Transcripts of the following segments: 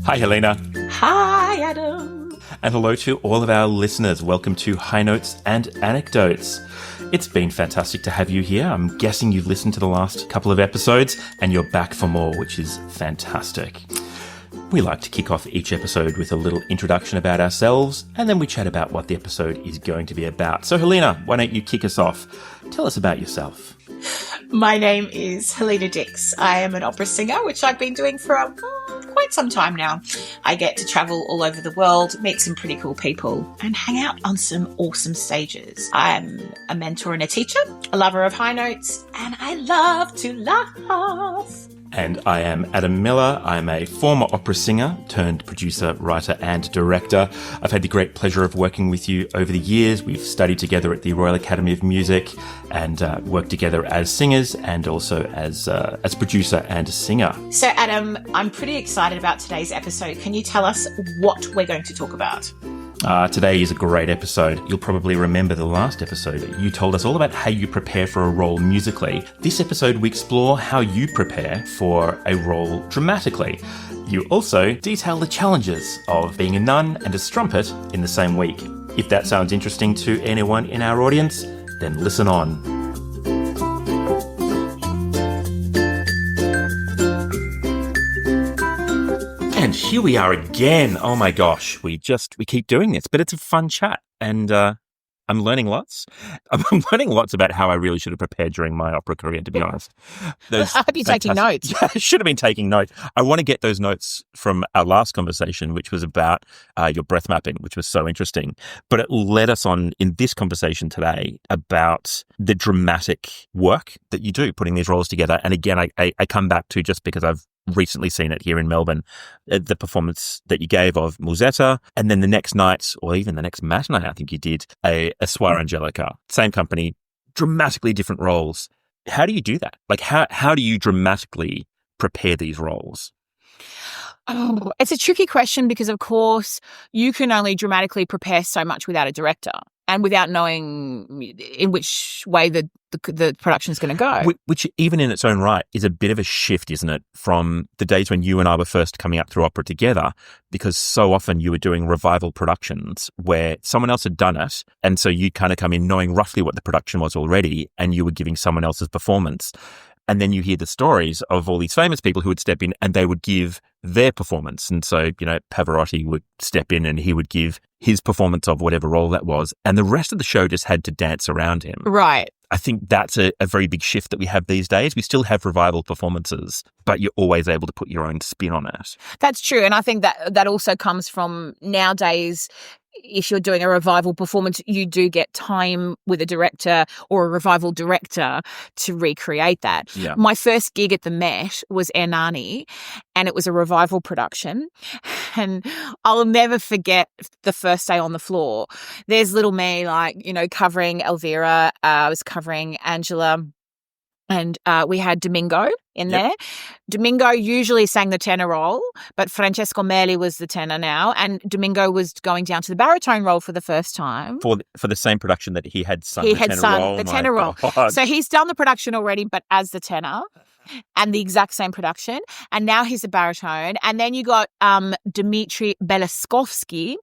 Hi, Helena. Hi, Adam. And hello to all of our listeners. Welcome to High Notes and Anecdotes. It's been fantastic to have you here. I'm guessing you've listened to the last couple of episodes and you're back for more, which is fantastic. We like to kick off each episode with a little introduction about ourselves, and then we chat about what the episode is going to be about. So, Helena, why don't you kick us off? Tell us about yourself. My name is Helena Dix. I am an opera singer, which I've been doing for quite some time now. I get to travel all over the world, meet some pretty cool people, and hang out on some awesome stages. I'm a mentor and a teacher, a lover of high notes, and I love to laugh. And I am Adam Miller. I'm a former opera singer turned producer, writer and director. I've had the great pleasure of working with you over the years. We've studied together at the Royal Academy of Music and worked together as singers and also as producer and singer. So Adam, I'm pretty excited about today's episode. Can you tell us what we're going to talk about? Today is a great episode. You'll probably remember the last episode. You told us all about how you prepare for a role musically. This episode, we explore how you prepare for a role dramatically. You also detail the challenges of being a nun and a strumpet in the same week. If that sounds interesting to anyone in our audience, then listen on. And here we are again. Oh my gosh, we keep doing this, but it's a fun chat, and I'm learning lots. I'm learning lots about how I really should have prepared during my opera career, to be honest. I hope you're taking notes. Yeah, I should have been taking notes. I want to get those notes from our last conversation, which was about your breath mapping, which was so interesting. But it led us on in this conversation today about the dramatic work that you do, putting these roles together. And again, I come back to, just because I've recently seen it here in Melbourne, the performance that you gave of Musetta, and then the next night, or even the next matinee, I think you did, a Suor Angelica, same company, dramatically different roles. How do you do that? Like, how do you dramatically prepare these roles? Oh, it's a tricky question because, of course, you can only dramatically prepare so much without a director and without knowing in which way the production is going to go. Which, even in its own right, is a bit of a shift, isn't it, from the days when you and I were first coming up through opera together, because so often you were doing revival productions where someone else had done it, and so you kind of come in knowing roughly what the production was already, and you were giving someone else's performance. And then you hear the stories of all these famous people who would step in and they would give their performance. And so, Pavarotti would step in and he would give his performance of whatever role that was. And the rest of the show just had to dance around him. Right. I think that's a very big shift that we have these days. We still have revival performances, but you're always able to put your own spin on it. That's true. And I think that also comes from nowadays. If you're doing a revival performance, you do get time with a director or a revival director to recreate that. Yeah. My first gig at the Met was Ernani, and it was a revival production. And I'll never forget the first day on the floor. There's little me, covering Elvira. I was covering Angela. And we had Domingo in there. Domingo usually sang the tenor role, but Francesco Merli was the tenor now. And Domingo was going down to the baritone role for the first time. For the same production that he had sung the tenor role. So he's done the production already, but as the tenor. And the exact same production. And now he's a baritone. And then you got Dmitry Belaskovsky,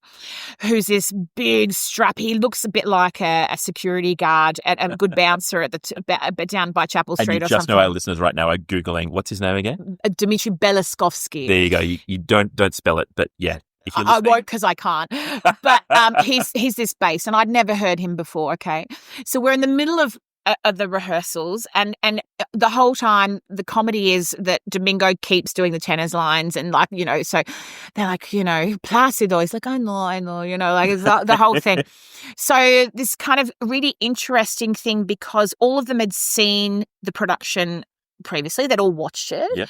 who's this big strap. He looks a bit like a security guard and a good bouncer at down by Chapel Street and you or just something. know our listeners right now are Googling, what's his name again? Dmitry Belaskovsky. There you go. You don't spell it, but yeah. I won't because I can't. But he's this bass, and I'd never heard him before, okay? So we're in the middle of the rehearsals, and the whole time the comedy is that Domingo keeps doing the tenor's lines, and so they're like, Placido. He's like, I know, it's the whole thing. So this kind of really interesting thing, because all of them had seen the production previously, they'd all watched it. Yep.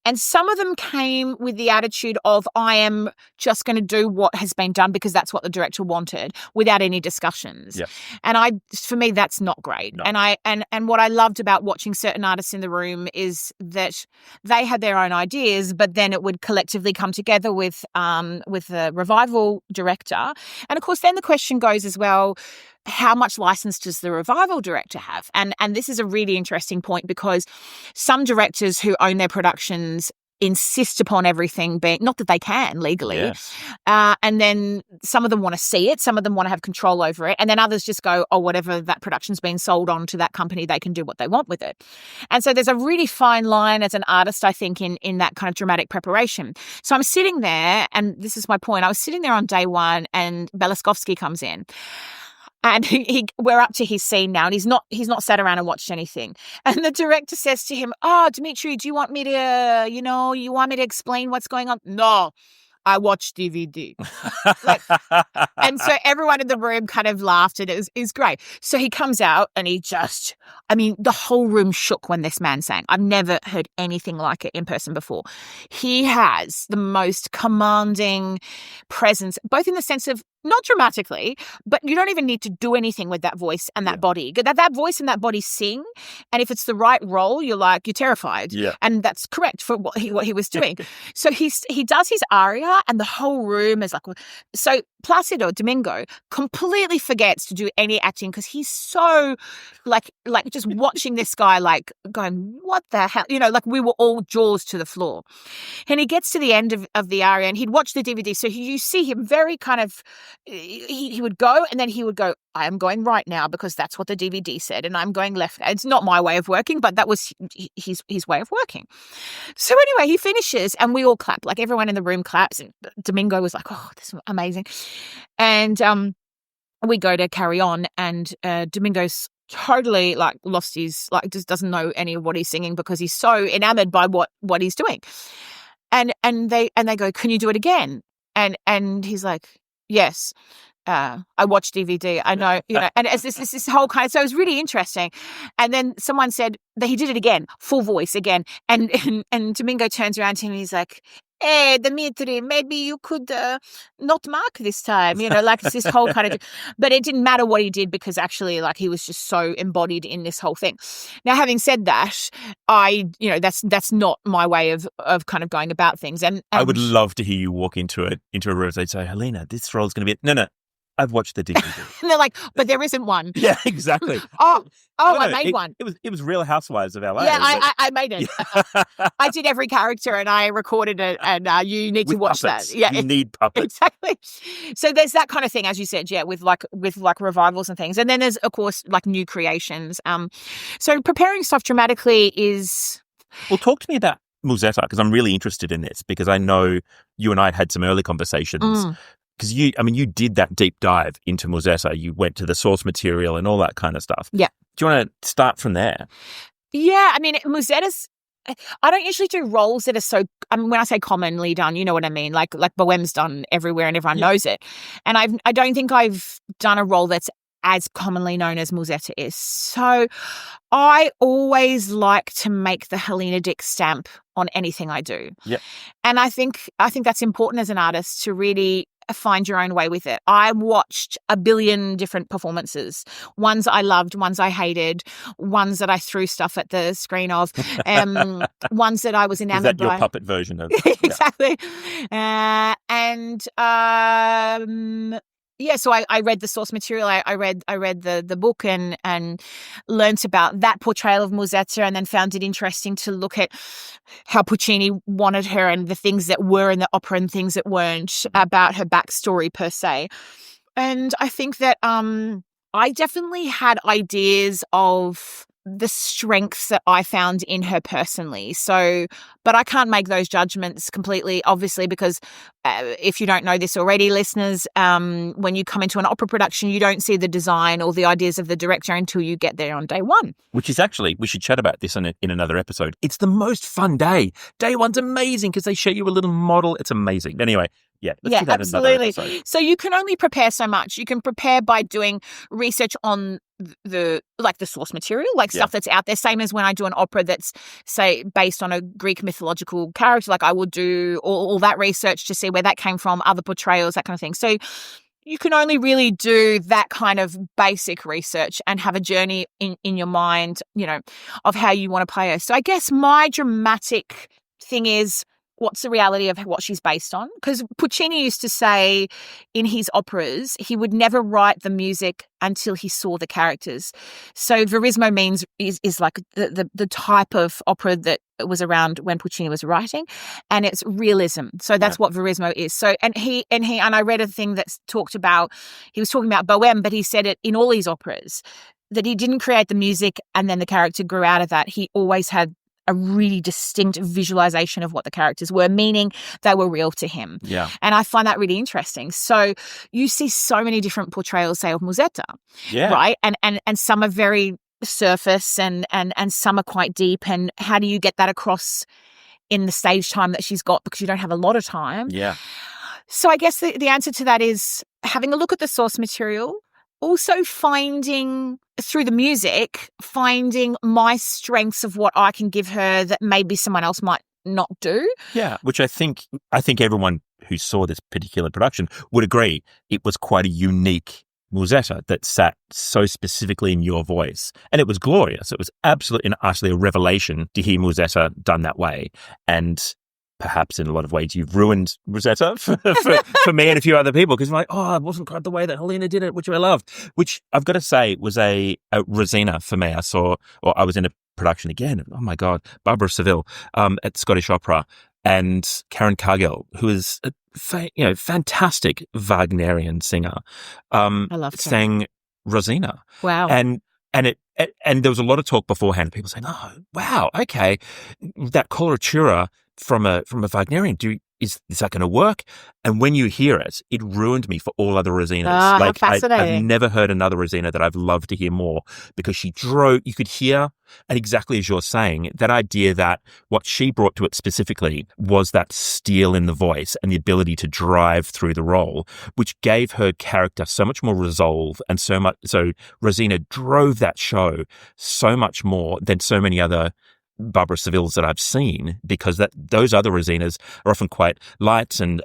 And some of them came with the attitude of, I am just going to do what has been done because that's what the director wanted, without any discussions. Yep. And for me, that's not great. No. And what I loved about watching certain artists in the room is that they had their own ideas, but then it would collectively come together with the revival director. And of course, then the question goes as well, how much license does the revival director have? And this is a really interesting point, because some directors who own their productions insist upon everything being, not that they can legally. Yeah. And then some of them want to see it. Some of them want to have control over it. And then others just go, oh, whatever that production's been sold on to that company, they can do what they want with it. And so there's a really fine line as an artist, I think, in that kind of dramatic preparation. So I'm sitting there, and this is my point. I was sitting there on day one, and Belaskovsky comes in. And we're up to his scene now, and he's not sat around and watched anything. And the director says to him, "Oh, Dmitri, do you want me to, you want me to explain what's going on?" "No, I watched DVD." And so everyone in the room kind of laughed, and it was great. So he comes out, and the whole room shook when this man sang. I've never heard anything like it in person before. He has the most commanding presence, both in the sense of, not dramatically, but you don't even need to do anything with that voice and that body. That voice and that body sing, and if it's the right role, you're terrified. Yeah. And that's correct for what he was doing. So he does his aria, and the whole room is like, so Placido Domingo completely forgets to do any acting because he's so like just watching this guy going, what the hell? We were all jaws to the floor. And he gets to the end of the aria, and he'd watch the DVD. So you see him very kind of, he would go, and then he would go, I am going right now because that's what the DVD said, and I'm going left. It's not my way of working, but that was his way of working. So anyway, he finishes, and we all clap. Everyone in the room claps, and Domingo was like, oh, this is amazing. And we go to carry on, and Domingo's totally lost his, just doesn't know any of what he's singing because he's so enamored by what he's doing. And they go, can you do it again? And he's like, yes. I watched DVD. I know, and it's this whole kind of, so it was really interesting. And then someone said that he did it again, full voice again. And Domingo turns around to him and he's like, hey, Dimitri, maybe you could not mark this time, it's this whole kind of, but it didn't matter what he did because actually he was just so embodied in this whole thing. Now, having said that, that's not my way of kind of going about things. And I would love to hear you walk into a room and say, Helena, this role's going to be, no, I've watched the DVD. And they're like, but there isn't one. Yeah, exactly. I made one. It was Real Housewives of LA. Yeah, I made it. I did every character and I recorded it, and you need to watch puppets. that. Yeah, you need puppets. Exactly. So there's that kind of thing, as you said, with revivals and things, and then there's of course new creations. So preparing stuff dramatically is. Well, talk to me about Musetta, because I'm really interested in this, because I know you and I had some early conversations. Because you did that deep dive into Musetta. You went to the source material and all that kind of stuff. Yeah. Do you want to start from there? Yeah, Musetta's, I don't usually do roles that are so, when I say commonly done, you know what I mean? Like Bohem's done everywhere and everyone knows it. And I don't think I've done a role that's as commonly known as Musetta is. So I always like to make the Helena Dix stamp on anything I do. Yeah. And I think that's important as an artist to really find your own way with it. I watched a billion different performances, ones I loved, ones I hated, ones that I threw stuff at the screen of, ones that I was enamored by. Is that your puppet version of Exactly. So I read the source material. I read the book and learnt about that portrayal of Musetta, and then found it interesting to look at how Puccini wanted her and the things that were in the opera and things that weren't about her backstory per se. And I think that I definitely had ideas of the strengths that I found in her personally. So, but I can't make those judgments completely, obviously, because if you don't know this already, listeners, when you come into an opera production, you don't see the design or the ideas of the director until you get there on day one. Which is actually, we should chat about this in another episode. It's the most fun day. Day one's amazing because they show you a little model. It's amazing. Anyway, let's do that absolutely. In another episode. So you can only prepare so much. You can prepare by doing research on the source material, stuff that's out there. Same as when I do an opera that's, say, based on a Greek mythological character, I will do all that research to see where that came from, other portrayals, that kind of thing. So you can only really do that kind of basic research and have a journey in your mind, of how you want to play her. So I guess my dramatic thing is, what's the reality of what she's based on? Because Puccini used to say in his operas, he would never write the music until he saw the characters. So verismo means is like the type of opera that was around when Puccini was writing, and it's realism. So that's what verismo is. So and I read a thing that talked about, he was talking about Bohème, but he said it in all these operas that he didn't create the music and then the character grew out of that. He always had a really distinct visualization of what the characters were, meaning they were real to him. Yeah. And I find that really interesting. So you see so many different portrayals, say, of Musetta, right? And some are very surface and some are quite deep. And how do you get that across in the stage time that she's got, because you don't have a lot of time? Yeah. So I guess the answer to that is having a look at the source material, also finding through the music, finding my strengths of what I can give her that maybe someone else might not do. Yeah, which I think everyone who saw this particular production would agree it was quite a unique Musetta that sat so specifically in your voice. And it was glorious. It was absolutely and utterly a revelation to hear Musetta done that way. And perhaps in a lot of ways you've ruined Musetta for me and a few other people, because I'm like, oh, it wasn't quite the way that Helena did it, which I loved, which I've got to say was a Rosina for me. I was in a production again, oh my God, Barbara Seville at Scottish Opera, and Karen Cargill, who is a fantastic Wagnerian singer, I love her. sang Rosina. Wow. And there was a lot of talk beforehand, people saying, oh, wow, okay, that coloratura from a Wagnerian, is that going to work? And when you hear it, it ruined me for all other Rosinas. How fascinating. I've never heard another Rosina that I've loved to hear more, because she drove, you could hear, and exactly as you're saying, that idea that what she brought to it specifically was that steel in the voice and the ability to drive through the role, which gave her character so much more resolve, and so Rosina drove that show so much more than so many other Barbara Sevilles that I've seen, because those other Rosinas are often quite light and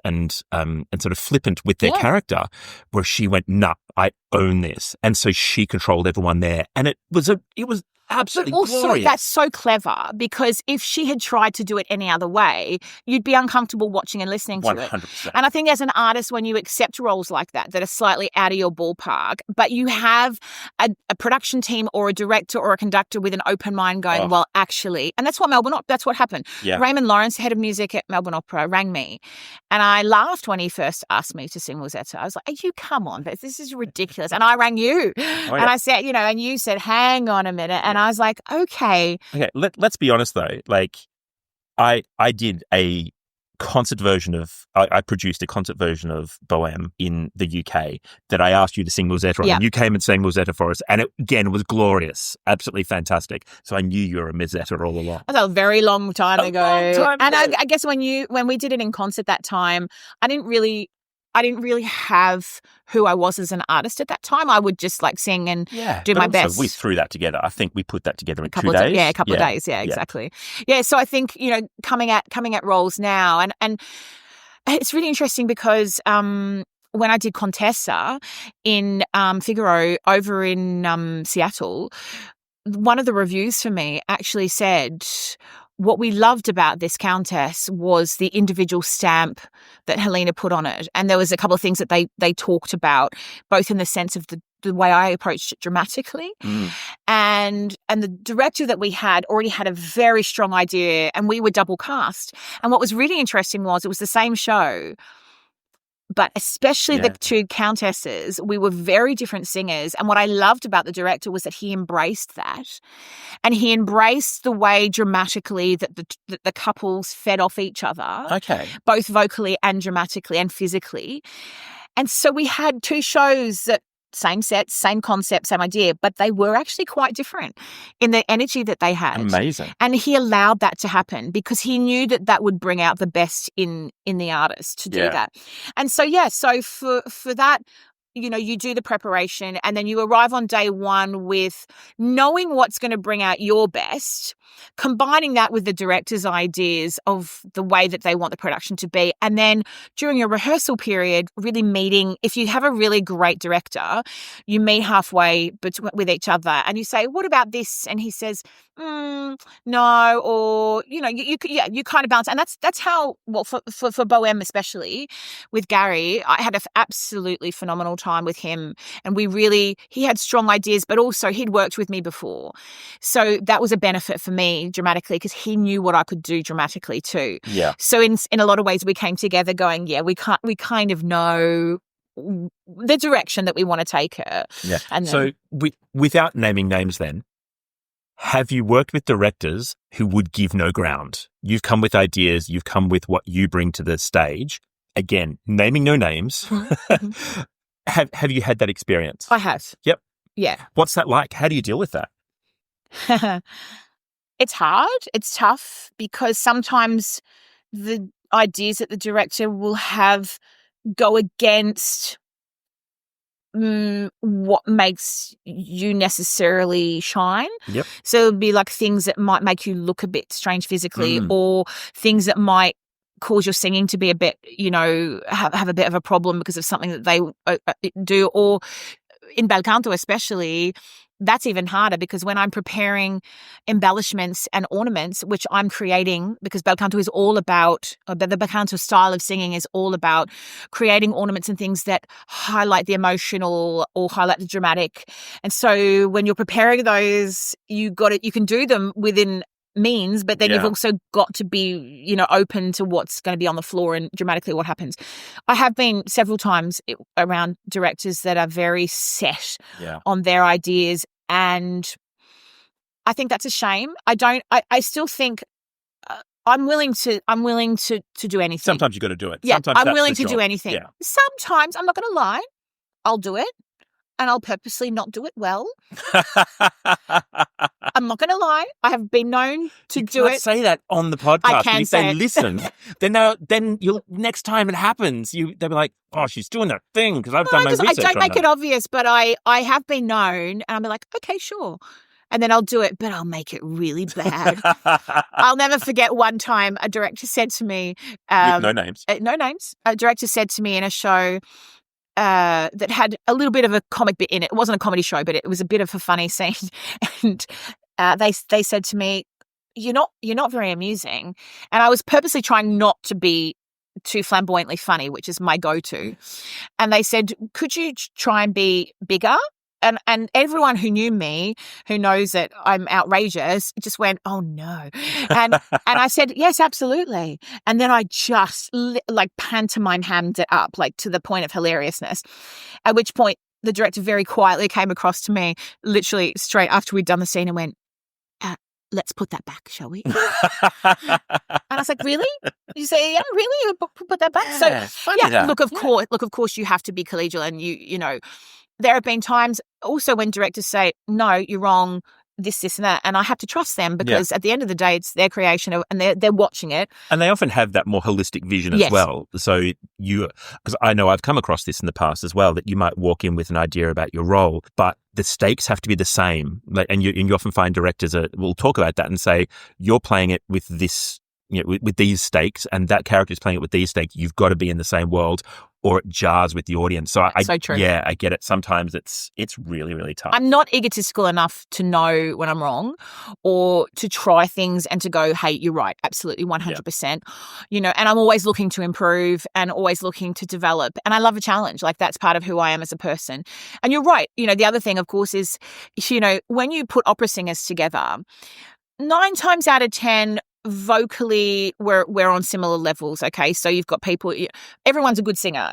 sort of flippant with their character, where she went, nah, I own this. And so she controlled everyone there. And it was absolutely glorious. That's so clever, because if she had tried to do it any other way, you'd be uncomfortable watching and listening to 100%. it. And I think as an artist, when you accept roles like that are slightly out of your ballpark, but you have a production team or a director or a conductor with an open mind going, well, actually, and that's what happened. Yeah. Raymond Lawrence, head of music at Melbourne Opera, rang me, and I laughed when he first asked me to sing Musetta. I was like, come on, this is ridiculous. And I rang you, and I said, and you said, hang on a minute. And I was like, okay. Let's be honest though. Like, I did a concert version of, I produced a concert version of Bohème in the UK that I asked you to sing Musetta on. And you came and sang Musetta for us, and it again was glorious, absolutely fantastic. So I knew you were a Musetta all along. That was a very long time ago. I guess when we did it in concert that time, I didn't really have who I was as an artist at that time. I would just like sing and do my best. We threw that together. I think we put that together in 2 days. A couple of days. Yeah, exactly. Yeah. So I think, coming at roles now, and it's really interesting because when I did Contessa in Figaro over in Seattle, one of the reviews for me actually said, what we loved about this Countess was the individual stamp that Helena put on it. And there was a couple of things that they talked about, both in the sense of the way I approached it dramatically. And the director that we had already had a very strong idea, and we were double cast. And what was really interesting was it was the same show, but especially the two countesses, we were very different singers. And what I loved about the director was that he embraced that. And he embraced the way dramatically that the couples fed off each other. Okay. Both vocally and dramatically and physically. And so we had two shows that same set, same concept, same idea, but they were actually quite different in the energy that they had. Amazing. And he allowed that to happen because he knew that would bring out the best in the artist to do that. And so, so for that, you do the preparation and then you arrive on day one with knowing what's going to bring out your best, combining that with the director's ideas of the way that they want the production to be. And then during your rehearsal period, really meeting, if you have a really great director, you meet halfway with each other and you say, what about this? And he says, no, or, you kind of balance. And that's how, well, for Bohème especially, with Gary, I had an absolutely phenomenal time with him. And he had strong ideas, but also he'd worked with me before. So that was a benefit for me dramatically because he knew what I could do dramatically too. Yeah. So in a lot of ways we came together going, we kind of know the direction that we want to take her. Yeah. And so without naming names then, have you worked with directors who would give no ground? You've come with ideas, you've come with what you bring to the stage. Again, naming no names. Mm-hmm. Have you had that experience? I have. Yep. Yeah. What's that like? How do you deal with that? It's hard. It's tough because sometimes the ideas that the director will have go against what makes you necessarily shine. Yep. So it would be like things that might make you look a bit strange physically or things that might cause your singing to be a bit, have a bit of a problem because of something that they do. Or in bel canto especially, that's even harder because when I'm preparing embellishments and ornaments, which I'm creating, because bel canto is all about, the bel canto style of singing is all about creating ornaments and things that highlight the emotional or highlight the dramatic. And so when you're preparing those, you can do them within means, but then you've also got to be, open to what's going to be on the floor and dramatically what happens. I have been several times around directors that are very set on their ideas, and I think that's a shame. I still think I'm willing to do anything. Sometimes you got to do it. Yeah, Sometimes I'm willing to job. do anything. Yeah. Sometimes, I'm not going to lie, I'll do it. And I'll purposely not do it well. I'm not going to lie. I have been known to do it. Say that on the podcast. I can if say they it. listen, then you'll next time it happens, they'll be like, "Oh, she's doing that thing," because I've done my research. I don't make it obvious, but I have been known, and I'm like, okay, sure. And then I'll do it, but I'll make it really bad. I'll never forget one time a director said to me, with no names. No names. A director said to me in a show that had a little bit of a comic bit in it. It wasn't a comedy show, but it was a bit of a funny scene. And they said to me, "You're not very amusing." And I was purposely trying not to be too flamboyantly funny, which is my go-to. And they said, "Could you try and be bigger?" And everyone who knew me, who knows that I'm outrageous, just went, "Oh no!" And I said, "Yes, absolutely." And then I just pantomime hammed it up, to the point of hilariousness. At which point, the director very quietly came across to me, literally straight after we'd done the scene, and went, "Let's put that back, shall we?" And I was like, "Really?" You say, "Yeah, really? You put that back?" So look, of course, you have to be collegial, and you know. There have been times also when directors say, "No, you're wrong, this, and that." And I have to trust them because at the end of the day, it's their creation and they're watching it. And they often have that more holistic vision as well. So because I know I've come across this in the past as well, that you might walk in with an idea about your role, but the stakes have to be the same. And you often find directors will talk about that and say, "You're playing it with this, with these stakes, and that character is playing it with these stakes. You've got to be in the same world, or it jars with the audience." So so true. Yeah, I get it. Sometimes it's really, really tough. I'm not egotistical enough to know when I'm wrong or to try things and to go, "Hey, you're right. Absolutely 100%. And I'm always looking to improve and always looking to develop. And I love a challenge. That's part of who I am as a person. And you're right. The other thing, of course, is, when you put opera singers together, 9 times out of 10, vocally we're on similar levels. Okay, so you've got people, everyone's a good singer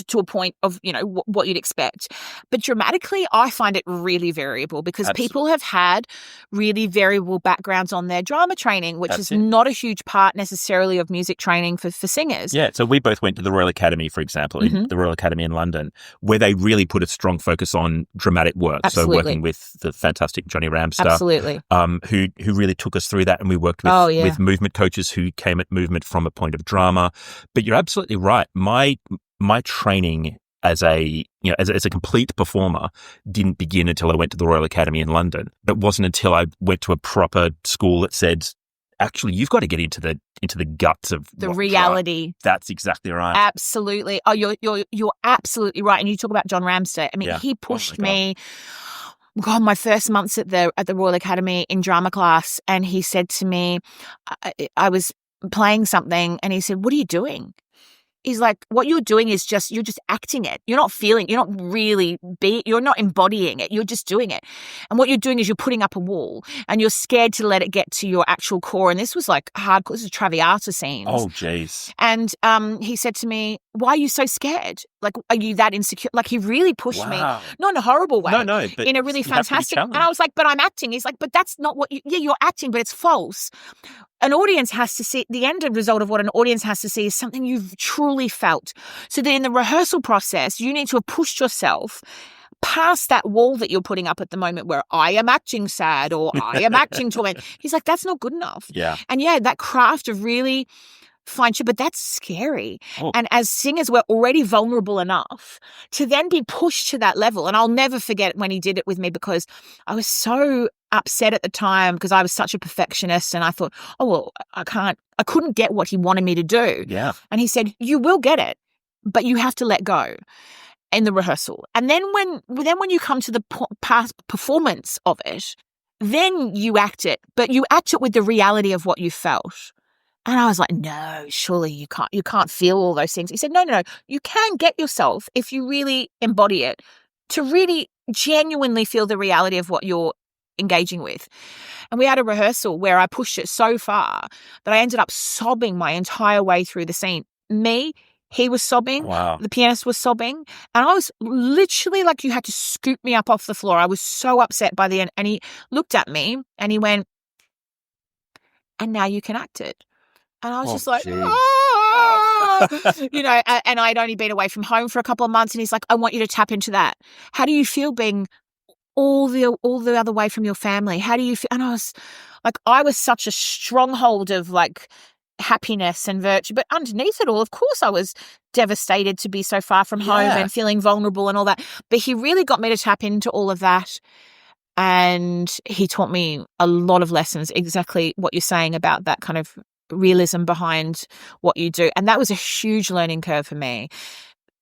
to a point of what you'd expect, but dramatically I find it really variable because people have had really variable backgrounds on their drama training, which is not a huge part necessarily of music training for singers. So we both went to the Royal Academy, for example, the Royal Academy in London, where they really put a strong focus on dramatic work. Absolutely. So working with the fantastic Johnny Ramstar, absolutely, who really took us through that, and we worked with movement coaches who came at movement from a point of drama. But you're absolutely right. My training as a complete performer didn't begin until I went to the Royal Academy in London. It wasn't until I went to a proper school that said, actually, you've got to get into the guts of the reality. That's exactly right. Absolutely. Oh, you're absolutely right. And you talk about John Ramsay. I mean, he pushed me. God, my first months at the Royal Academy in drama class, and he said to me, I was playing something, and he said, "What are you doing?" He's like, what you're doing is you're just acting it. You're not feeling, you're not really you're not embodying it. You're just doing it. And what you're doing is you're putting up a wall and you're scared to let it get to your actual core. And this was like hardcore. This is Traviata scenes. Oh, jeez. And he said to me, why are you so scared? Like, are you that insecure? Like, he really pushed me. Not in a horrible way. No. But in a really fantastic. And I was like, but I'm acting. He's like, but that's not what you're acting, but it's false. An audience has to see, the end result of what an audience has to see is something you've truly felt. So that in the rehearsal process, you need to have pushed yourself past that wall that you're putting up at the moment where I am acting sad or I am acting torment. He's like, that's not good enough. Yeah. And that craft of really but that's scary. Oh. And as singers, we're already vulnerable enough to then be pushed to that level. And I'll never forget when he did it with me, because I was so upset at the time because I was such a perfectionist, and I thought, oh, well, I couldn't get what he wanted me to do. Yeah. And he said, you will get it, but you have to let go in the rehearsal. And then when you come to the past performance of it, then you act it, but you act it with the reality of what you felt. And I was like, no, surely you can't feel all those things. He said, no, you can get yourself, if you really embody it, to really genuinely feel the reality of what you're engaging with. And we had a rehearsal where I pushed it so far that I ended up sobbing my entire way through the scene. He was sobbing. Wow. The pianist was sobbing. And I was literally like, you had to scoop me up off the floor. I was so upset by the end. And he looked at me and he went, and now you can act it. And I was just like, and I'd only been away from home for a couple of months. And he's like, I want you to tap into that. How do you feel being all the other way from your family? How do you feel? And I was such a stronghold of like happiness and virtue. But underneath it all, of course, I was devastated to be so far from home and feeling vulnerable and all that. But he really got me to tap into all of that. And he taught me a lot of lessons, exactly what you're saying about that kind of realism behind what you do. And that was a huge learning curve for me.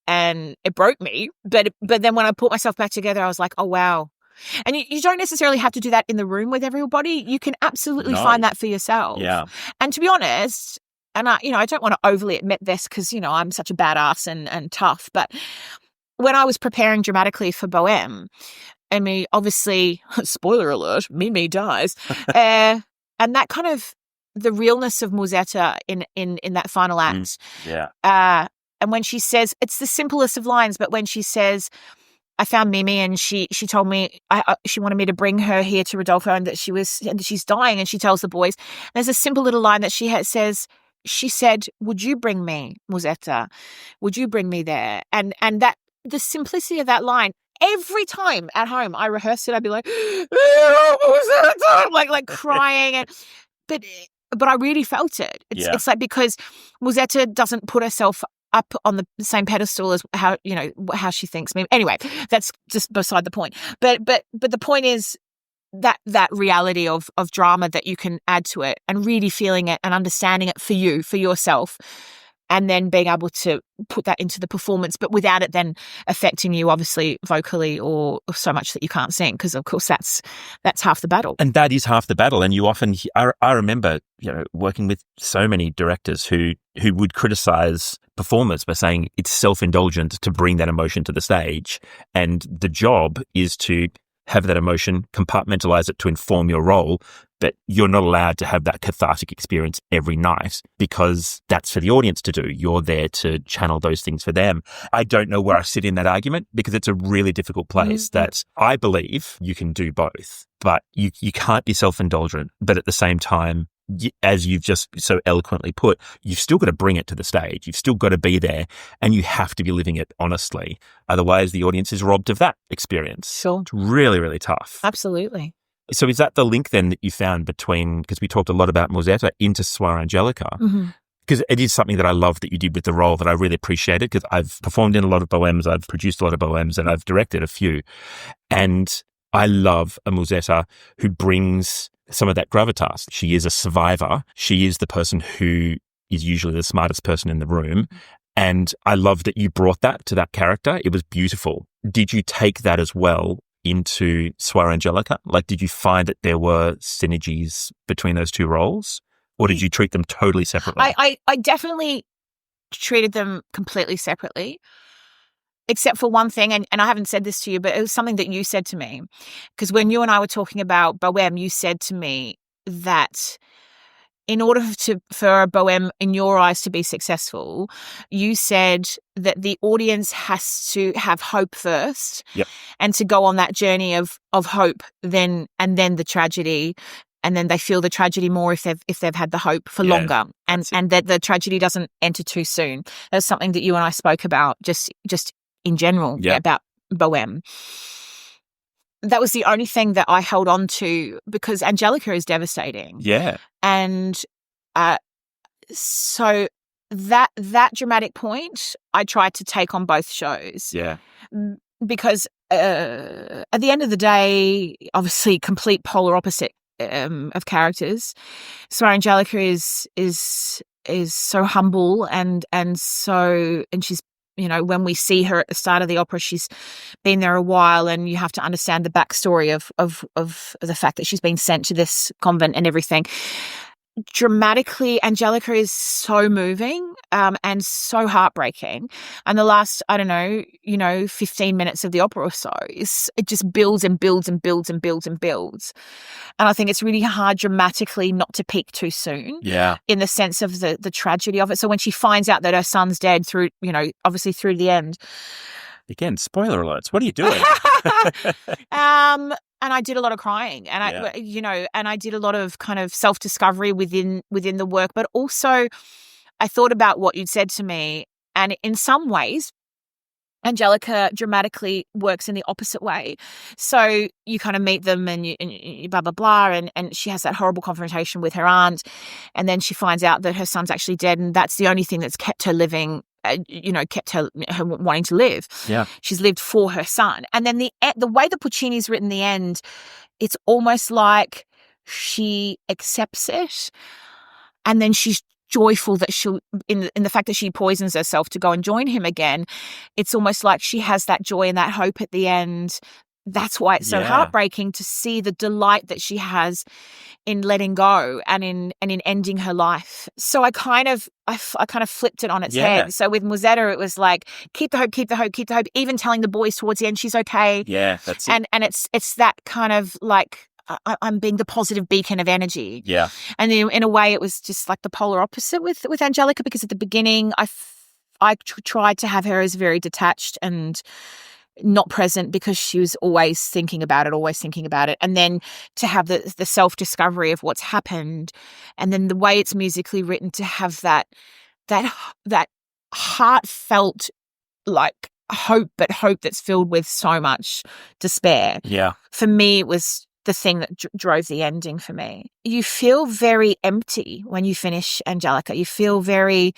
And it broke me. But then when I put myself back together, I was like, oh, wow. And you don't necessarily have to do that in the room with everybody. You can absolutely find that for yourself. Yeah. And to be honest, and I don't want to overly admit this because, I'm such a badass and tough. But when I was preparing dramatically for Bohème, I mean, obviously, spoiler alert, Mimi dies. And that kind of, the realness of Musetta in that final act. And when she says, it's the simplest of lines, but when she says, I found Mimi and she told me she wanted me to bring her here to Rodolfo and that she's dying, and she tells the boys. There's a simple little line that says, she said, would you bring me, Musetta? Would you bring me there? And that the simplicity of that line, every time at home I rehearsed it, I'd be like, like crying. But I really felt it. It's like, because Musetta doesn't put herself up on the same pedestal as how she thinks me. Anyway, that's just beside the point. But the point is that reality of drama that you can add to it, and really feeling it and understanding it for yourself, and then being able to put that into the performance, but without it then affecting you, obviously, vocally or so much that you can't sing, because, of course, that's half the battle. And that is half the battle. And you often, I remember, working with so many directors who would criticize performers by saying it's self-indulgent to bring that emotion to the stage. And the job is to have that emotion, compartmentalize it to inform your role, but you're not allowed to have that cathartic experience every night, because that's for the audience to do. You're there to channel those things for them. I don't know where I sit in that argument, because it's a really difficult place that I believe you can do both, but you can't be self-indulgent, but at the same time, as you've just so eloquently put, you've still got to bring it to the stage. You've still got to be there, and you have to be living it honestly. Otherwise, the audience is robbed of that experience. Sure. It's really, really tough. Absolutely. So is that the link then that you found between, because we talked a lot about Musetta, into Suor Angelica? Mm-hmm. because it is something that I love that you did with the role that I really appreciated, because I've performed in a lot of bohèmes, I've produced a lot of bohèmes, and I've directed a few. And I love a Musetta who brings some of that gravitas. She is a survivor. She is the person who is usually the smartest person in the room. And I love that you brought that to that character. It was beautiful. Did you take that as well into Suor Angelica? Like, did you find that there were synergies between those two roles? Or did you treat them totally separately? I definitely treated them completely separately, except for one thing, and I haven't said this to you, but it was something that you said to me. Because when you and I were talking about bohème, you said to me that in order for a bohème in your eyes to be successful, you said that the audience has to have hope first, and to go on that journey of hope, and then the tragedy. And then they feel the tragedy more if they've had the hope for longer, and that the tragedy doesn't enter too soon. That's something that you and I spoke about just in general about bohème. That was the only thing that I held on to, because Angelica is devastating. Yeah, and so that dramatic point I tried to take on both shows. Yeah, because at the end of the day, obviously, complete polar opposite of characters. Suor Angelica is so humble and she's, when we see her at the start of the opera, she's been there a while, and you have to understand the backstory of the fact that she's been sent to this convent and everything. Dramatically, Angelica is so moving and so heartbreaking. And the last, 15 minutes of the opera or so, it just builds and builds and builds and builds and builds. And I think it's really hard dramatically not to peak too soon. Yeah. In the sense of the tragedy of it. So when she finds out that her son's dead through, obviously through the end. Again, spoiler alerts. What are you doing? And I did a lot of crying, and I did a lot of kind of self-discovery within the work, but also I thought about what you'd said to me, and in some ways, Angelica dramatically works in the opposite way. So you kind of meet them and you blah, blah, blah, and she has that horrible confrontation with her aunt, and then she finds out that her son's actually dead, and that's the only thing that's kept her living, kept her wanting to live. Yeah. She's lived for her son. And then the way that Puccini's written the end, it's almost like she accepts it, and then she's joyful that she'll, in the fact that she poisons herself to go and join him again. It's almost like she has that joy and that hope at the end. That's why it's so heartbreaking to see the delight that she has in letting go and in ending her life. So I kind of flipped it on its head. So with Musetta, it was like, keep the hope, keep the hope, keep the hope. Even telling the boys towards the end she's okay. Yeah, that's it. And it's that kind of like, I'm being the positive beacon of energy. Yeah. And in a way, it was just like the polar opposite with Angelica, because at the beginning, I tried to have her as very detached and not present, because she was always thinking about it. And then to have the self-discovery of what's happened, and then the way it's musically written, to have that heartfelt, like, hope, but hope that's filled with so much despair. Yeah. For me, it was the thing that drove the ending for me. You feel very empty when you finish Angelica. You feel very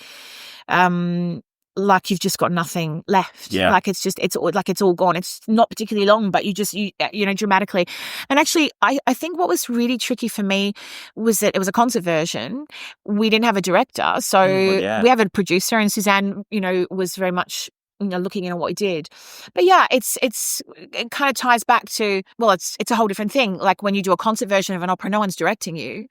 like you've just got nothing left. Yeah. Like it's all gone. It's not particularly long, but you dramatically. And actually, I think what was really tricky for me was that it was a concert version. We didn't have a director, so we have a producer, and Suzanne, was very much looking into what we did. But yeah, it kind of ties back to, well, it's a whole different thing. Like when you do a concert version of an opera, no one's directing you.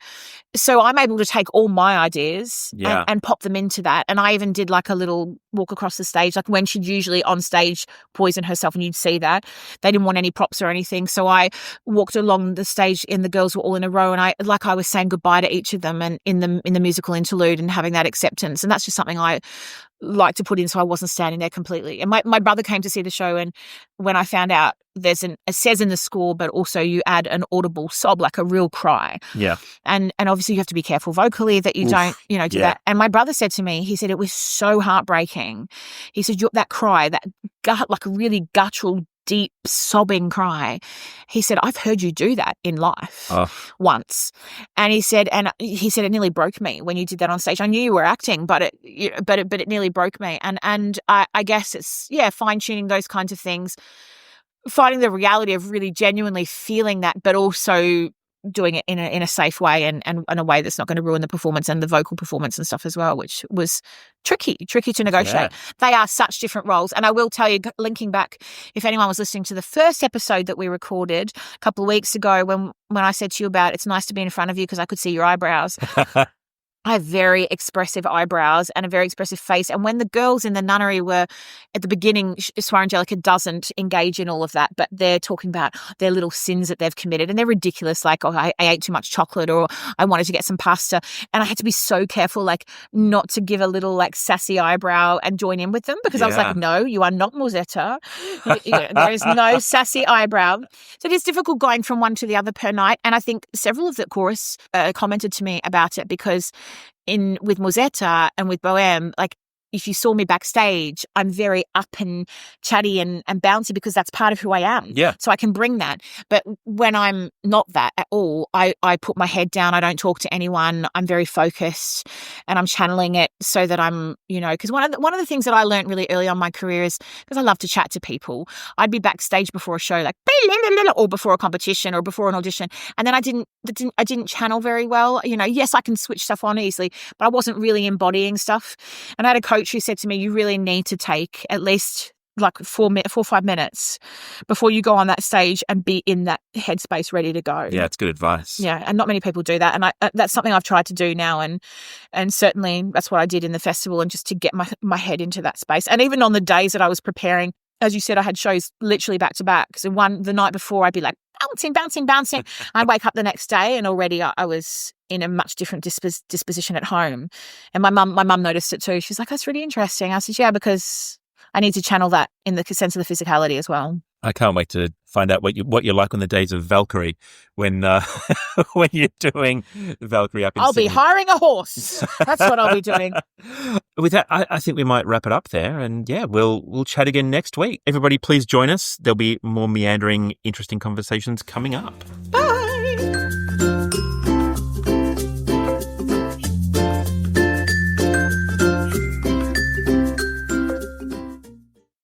So I'm able to take all my ideas and pop them into that. And I even did like a little walk across the stage, like when she'd usually on stage poison herself, and you'd see that. They didn't want any props or anything. So I walked along the stage, and the girls were all in a row, and I was saying goodbye to each of them, and in the musical interlude, and having that acceptance. And that's just something I like to put in, so I wasn't standing there completely. And my brother came to see the show, and when I found out it says in the score, but also you add an audible sob, like a real cry. Yeah. And obviously you have to be careful vocally that you don't, do that. And my brother said to me, he said, it was so heartbreaking. He said, that cry, that gut, like a really guttural, deep sobbing cry. He said, I've heard you do that in life once. And he said it nearly broke me when you did that on stage. I knew you were acting, but it nearly broke me. And I guess it's, fine tuning those kinds of things, finding the reality of really genuinely feeling that, but also doing it in a safe way and in a way that's not going to ruin the performance and the vocal performance and stuff as well, which was tricky to negotiate. Yeah. They are such different roles. And I will tell you, linking back, if anyone was listening to the first episode that we recorded a couple of weeks ago when I said to you about it's nice to be in front of you because I could see your eyebrows. I have very expressive eyebrows and a very expressive face. And when the girls in the nunnery were at the beginning, Suor Angelica doesn't engage in all of that, but they're talking about their little sins that they've committed. And they're ridiculous, like, I ate too much chocolate, or I wanted to get some pasta. And I had to be so careful, like, not to give a little, like, sassy eyebrow and join in with them, because I was like, no, you are not Musetta. There is no sassy eyebrow. So it is difficult going from one to the other per night. And I think several of the chorus commented to me about it, because with Musetta and with Bohème, like, if you saw me backstage, I'm very up and chatty and bouncy because that's part of who I am. Yeah. So I can bring that. But when I'm not that at all, I put my head down. I don't talk to anyone. I'm very focused and I'm channeling it so that I'm, because one of the things that I learned really early on in my career is, because I love to chat to people, I'd be backstage before a show, like, or before a competition or before an audition. And then I didn't channel very well. Yes, I can switch stuff on easily, but I wasn't really embodying stuff. And I had a coach who said to me, you really need to take at least like 4 or 5 minutes before you go on that stage and be in that headspace ready to go. Yeah, it's good advice. Yeah, and not many people do that. And that's something I've tried to do now. And certainly that's what I did in the festival, and just to get my head into that space. And even on the days that I was preparing, as you said, I had shows literally back to back. So the night before, I'd be like bouncing. I'd wake up the next day and already I was in a much different disposition at home. And my mum noticed it too. She's like, that's really interesting. I said, yeah, because I need to channel that in the sense of the physicality as well. I can't wait to find out what you're like on the days of Valkyrie when when you're doing Valkyrie up in I'll Sydney. be hiring a horse. That's what I'll be doing. With that, I think we might wrap it up there. And yeah, we'll chat again next week. Everybody, please join us. There'll be more meandering, interesting conversations coming up.